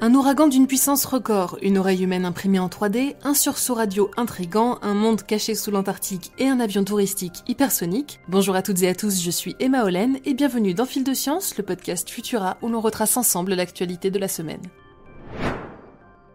Un ouragan d'une puissance record, une oreille humaine imprimée en 3D, un sursaut radio intrigant, un monde caché sous l'Antarctique et un avion touristique hypersonique. Bonjour à toutes et à tous, je suis Emma Hollen et bienvenue dans Fil de Science, le podcast Futura où l'on retrace ensemble l'actualité de la semaine.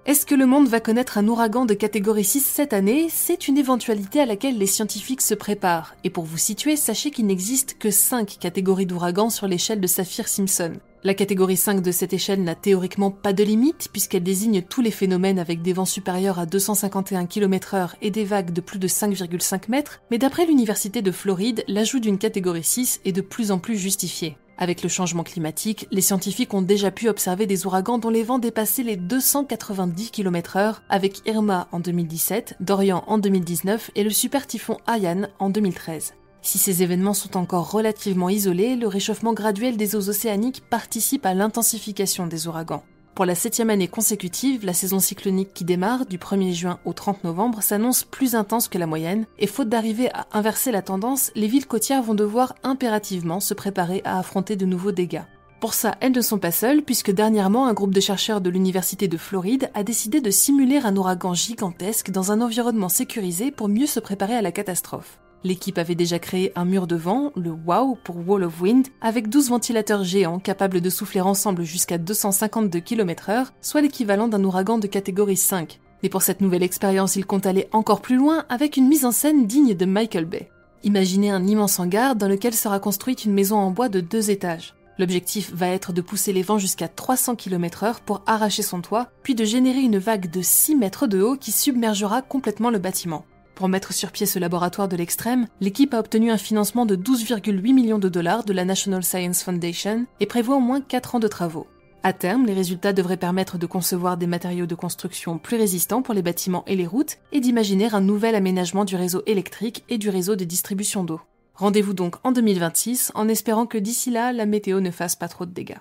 Est-ce que le monde va connaître un ouragan de catégorie 6 cette année ? C'est une éventualité à laquelle les scientifiques se préparent. Et pour vous situer, sachez qu'il n'existe que 5 catégories d'ouragans sur l'échelle de Saffir-Simpson. La catégorie 5 de cette échelle n'a théoriquement pas de limite, puisqu'elle désigne tous les phénomènes avec des vents supérieurs à 251 km/h et des vagues de plus de 5,5 mètres, mais d'après l'Université de Floride, l'ajout d'une catégorie 6 est de plus en plus justifié. Avec le changement climatique, les scientifiques ont déjà pu observer des ouragans dont les vents dépassaient les 290 km/h avec Irma en 2017, Dorian en 2019 et le super typhon Haiyan en 2013. Si ces événements sont encore relativement isolés, le réchauffement graduel des eaux océaniques participe à l'intensification des ouragans. Pour la 7e année consécutive, la saison cyclonique qui démarre du 1er juin au 30 novembre s'annonce plus intense que la moyenne, et faute d'arriver à inverser la tendance, les villes côtières vont devoir impérativement se préparer à affronter de nouveaux dégâts. Pour ça, elles ne sont pas seules, puisque dernièrement, un groupe de chercheurs de l'Université de Floride a décidé de simuler un ouragan gigantesque dans un environnement sécurisé pour mieux se préparer à la catastrophe. L'équipe avait déjà créé un mur de vent, le WOW pour Wall of Wind, avec 12 ventilateurs géants capables de souffler ensemble jusqu'à 252 km/h, soit l'équivalent d'un ouragan de catégorie 5. Mais pour cette nouvelle expérience, ils comptent aller encore plus loin avec une mise en scène digne de Michael Bay. Imaginez un immense hangar dans lequel sera construite une maison en bois de 2 étages. L'objectif va être de pousser les vents jusqu'à 300 km/h pour arracher son toit, puis de générer une vague de 6 mètres de haut qui submergera complètement le bâtiment. Pour mettre sur pied ce laboratoire de l'extrême, l'équipe a obtenu un financement de 12,8 millions de dollars de la National Science Foundation et prévoit au moins 4 ans de travaux. À terme, les résultats devraient permettre de concevoir des matériaux de construction plus résistants pour les bâtiments et les routes et d'imaginer un nouvel aménagement du réseau électrique et du réseau de distribution d'eau. Rendez-vous donc en 2026 en espérant que d'ici là, la météo ne fasse pas trop de dégâts.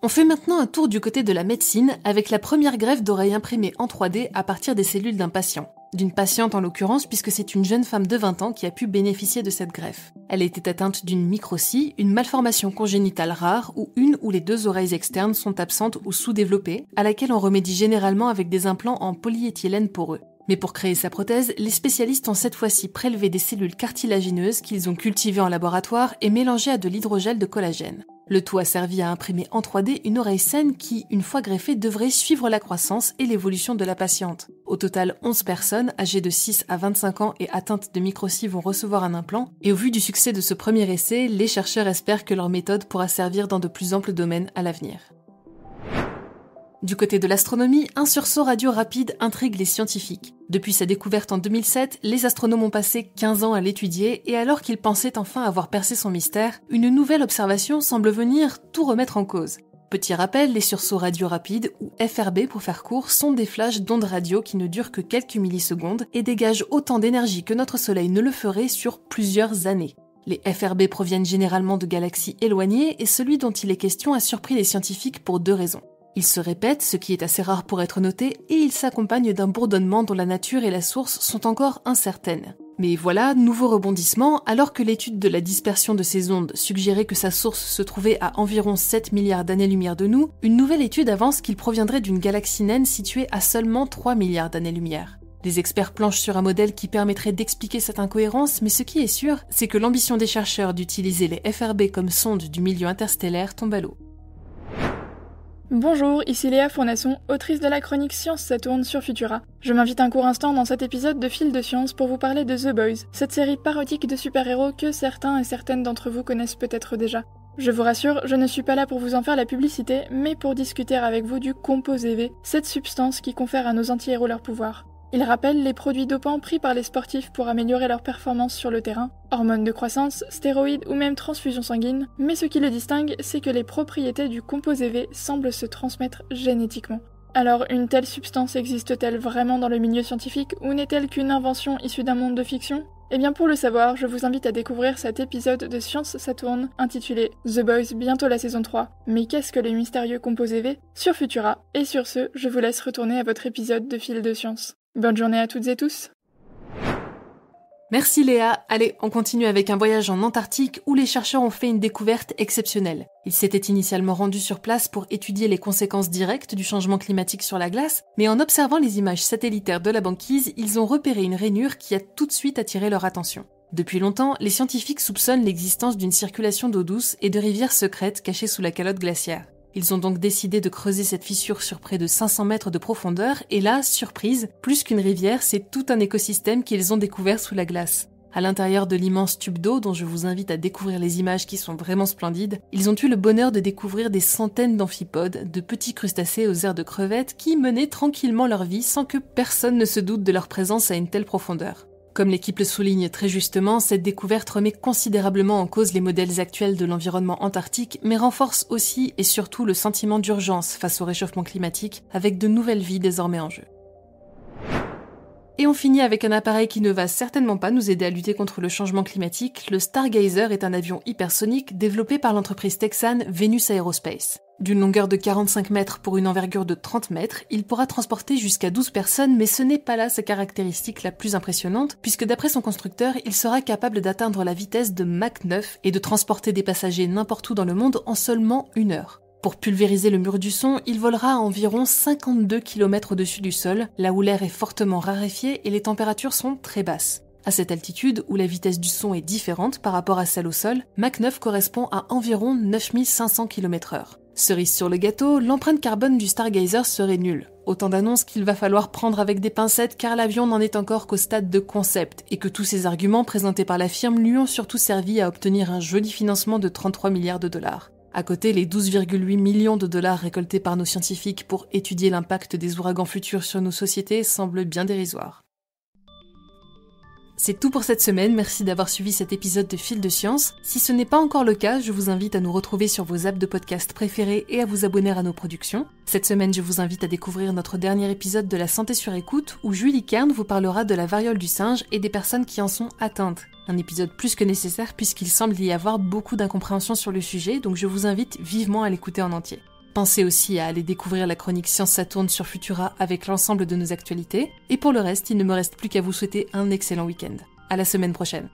On fait maintenant un tour du côté de la médecine avec la première greffe d'oreille imprimée en 3D à partir des cellules d'un patient. D'une patiente en l'occurrence puisque c'est une jeune femme de 20 ans qui a pu bénéficier de cette greffe. Elle était atteinte d'une microtie, une malformation congénitale rare où une ou les 2 oreilles externes sont absentes ou sous-développées, à laquelle on remédie généralement avec des implants en polyéthylène poreux. Mais pour créer sa prothèse, les spécialistes ont cette fois-ci prélevé des cellules cartilagineuses qu'ils ont cultivées en laboratoire et mélangées à de l'hydrogel de collagène. Le tout a servi à imprimer en 3D une oreille saine qui, une fois greffée, devrait suivre la croissance et l'évolution de la patiente. Au total, 11 personnes, âgées de 6 à 25 ans et atteintes de microtie vont recevoir un implant, et au vu du succès de ce premier essai, les chercheurs espèrent que leur méthode pourra servir dans de plus amples domaines à l'avenir. Du côté de l'astronomie, un sursaut radio rapide intrigue les scientifiques. Depuis sa découverte en 2007, les astronomes ont passé 15 ans à l'étudier et alors qu'ils pensaient enfin avoir percé son mystère, une nouvelle observation semble venir tout remettre en cause. Petit rappel, les sursauts radio rapides, ou FRB pour faire court, sont des flashs d'ondes radio qui ne durent que quelques millisecondes et dégagent autant d'énergie que notre Soleil ne le ferait sur plusieurs années. Les FRB proviennent généralement de galaxies éloignées et celui dont il est question a surpris les scientifiques pour 2 raisons. Il se répète, ce qui est assez rare pour être noté, et il s'accompagne d'un bourdonnement dont la nature et la source sont encore incertaines. Mais voilà, nouveau rebondissement, alors que l'étude de la dispersion de ces ondes suggérait que sa source se trouvait à environ 7 milliards d'années-lumière de nous, une nouvelle étude avance qu'il proviendrait d'une galaxie naine située à seulement 3 milliards d'années-lumière. Les experts planchent sur un modèle qui permettrait d'expliquer cette incohérence, mais ce qui est sûr, c'est que l'ambition des chercheurs d'utiliser les FRB comme sondes du milieu interstellaire tombe à l'eau. Bonjour, ici Léa Fournasson, autrice de la chronique Science ça tourne sur Futura. Je m'invite un court instant dans cet épisode de Fil de Science pour vous parler de The Boys, cette série parodique de super-héros que certains et certaines d'entre vous connaissent peut-être déjà. Je vous rassure, je ne suis pas là pour vous en faire la publicité, mais pour discuter avec vous du composé V, cette substance qui confère à nos anti-héros leur pouvoir. Il rappelle les produits dopants pris par les sportifs pour améliorer leur performance sur le terrain, hormones de croissance, stéroïdes ou même transfusions sanguines, mais ce qui le distingue, c'est que les propriétés du composé V semblent se transmettre génétiquement. Alors, une telle substance existe-t-elle vraiment dans le milieu scientifique ou n'est-elle qu'une invention issue d'un monde de fiction ? Eh bien pour le savoir, je vous invite à découvrir cet épisode de Science ça tourne, intitulé The Boys, bientôt la saison 3. Mais qu'est-ce que les mystérieux composés V ? Sur Futura, et sur ce, je vous laisse retourner à votre épisode de Fil de Science. Bonne journée à toutes et tous. Merci Léa. Allez, on continue avec un voyage en Antarctique où les chercheurs ont fait une découverte exceptionnelle. Ils s'étaient initialement rendus sur place pour étudier les conséquences directes du changement climatique sur la glace, mais en observant les images satellitaires de la banquise, ils ont repéré une rainure qui a tout de suite attiré leur attention. Depuis longtemps, les scientifiques soupçonnent l'existence d'une circulation d'eau douce et de rivières secrètes cachées sous la calotte glaciaire. Ils ont donc décidé de creuser cette fissure sur près de 500 mètres de profondeur et là, surprise, plus qu'une rivière, c'est tout un écosystème qu'ils ont découvert sous la glace. À l'intérieur de l'immense tube d'eau, dont je vous invite à découvrir les images qui sont vraiment splendides, ils ont eu le bonheur de découvrir des centaines d'amphipodes, de petits crustacés aux airs de crevettes qui menaient tranquillement leur vie sans que personne ne se doute de leur présence à une telle profondeur. Comme l'équipe le souligne très justement, cette découverte remet considérablement en cause les modèles actuels de l'environnement antarctique, mais renforce aussi et surtout le sentiment d'urgence face au réchauffement climatique, avec de nouvelles vies désormais en jeu. Et on finit avec un appareil qui ne va certainement pas nous aider à lutter contre le changement climatique. Le Stargazer est un avion hypersonique développé par l'entreprise texane Venus Aerospace. D'une longueur de 45 mètres pour une envergure de 30 mètres, il pourra transporter jusqu'à 12 personnes, mais ce n'est pas là sa caractéristique la plus impressionnante, puisque d'après son constructeur, il sera capable d'atteindre la vitesse de Mach 9 et de transporter des passagers n'importe où dans le monde en seulement 1 heure. Pour pulvériser le mur du son, il volera à environ 52 km au-dessus du sol, là où l'air est fortement raréfié et les températures sont très basses. À cette altitude, où la vitesse du son est différente par rapport à celle au sol, Mach 9 correspond à environ 9500 km/h. Cerise sur le gâteau, l'empreinte carbone du Stargazer serait nulle. Autant d'annonces qu'il va falloir prendre avec des pincettes car l'avion n'en est encore qu'au stade de concept et que tous ces arguments présentés par la firme lui ont surtout servi à obtenir un joli financement de 33 milliards de dollars. À côté, les 12,8 millions de dollars récoltés par nos scientifiques pour étudier l'impact des ouragans futurs sur nos sociétés semblent bien dérisoires. C'est tout pour cette semaine, merci d'avoir suivi cet épisode de Fil de Science. Si ce n'est pas encore le cas, je vous invite à nous retrouver sur vos apps de podcast préférés et à vous abonner à nos productions. Cette semaine, je vous invite à découvrir notre dernier épisode de La Santé sur écoute, où Julie Kern vous parlera de la variole du singe et des personnes qui en sont atteintes. Un épisode plus que nécessaire puisqu'il semble y avoir beaucoup d'incompréhension sur le sujet, donc je vous invite vivement à l'écouter en entier. Pensez aussi à aller découvrir la chronique Science ça tourne sur Futura avec l'ensemble de nos actualités. Et pour le reste, il ne me reste plus qu'à vous souhaiter un excellent week-end. À la semaine prochaine.